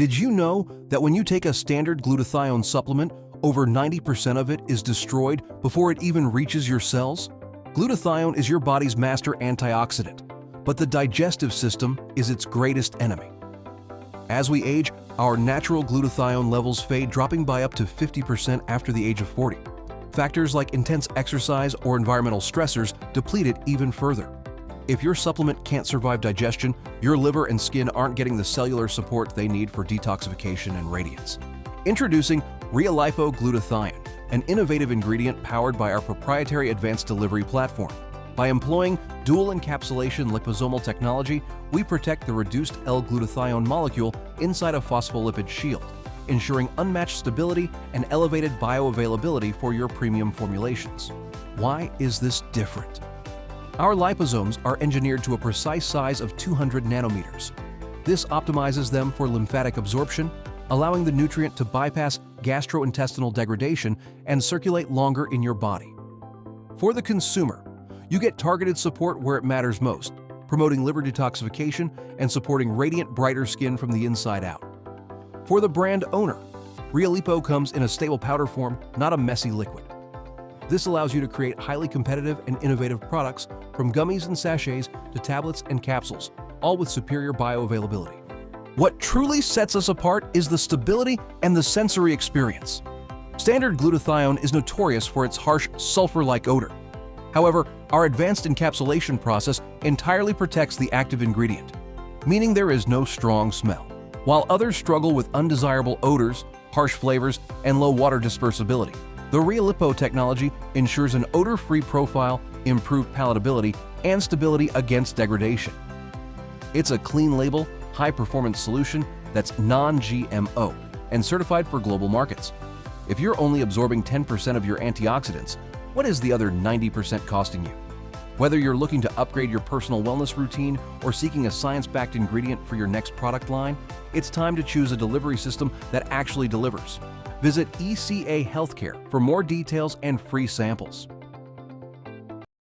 Did you know that when you take a standard glutathione supplement, over 90% of it is destroyed before it even reaches your cells? Glutathione is your body's master antioxidant, but the digestive system is its greatest enemy. As we age, our natural glutathione levels fade, dropping by up to 50% after the age of 40. Factors like intense exercise or environmental stressors deplete it even further. If your supplement can't survive digestion, your liver and skin aren't getting the cellular support they need for detoxification and radiance. Introducing ReaLipo Glutathione, an innovative ingredient powered by our proprietary advanced delivery platform. By employing dual encapsulation liposomal technology, we protect the reduced L-glutathione molecule inside a phospholipid shield, ensuring unmatched stability and elevated bioavailability for your premium formulations. Why is this different? Our liposomes are engineered to a precise size of 200 nanometers. This optimizes them for lymphatic absorption, allowing the nutrient to bypass gastrointestinal degradation and circulate longer in your body. For the consumer, you get targeted support where it matters most, promoting liver detoxification and supporting radiant, brighter skin from the inside out. For the brand owner, ReaLipo comes in a stable powder form, not a messy liquid. This allows you to create highly competitive and innovative products from gummies and sachets to tablets and capsules, all with superior bioavailability. What truly sets us apart is the stability and the sensory experience. Standard glutathione is notorious for its harsh sulfur-like odor. However, our advanced encapsulation process entirely protects the active ingredient, meaning there is no strong smell. While others struggle with undesirable odors, harsh flavors, and low water dispersibility, the ReaLipo technology ensures an odor-free profile, improved palatability, and stability against degradation. It's a clean-label, high-performance solution that's non-GMO and certified for global markets. If you're only absorbing 10% of your antioxidants, what is the other 90% costing you? Whether you're looking to upgrade your personal wellness routine or seeking a science-backed ingredient for your next product line, it's time to choose a delivery system that actually delivers. Visit ECA Healthcare for more details and free samples.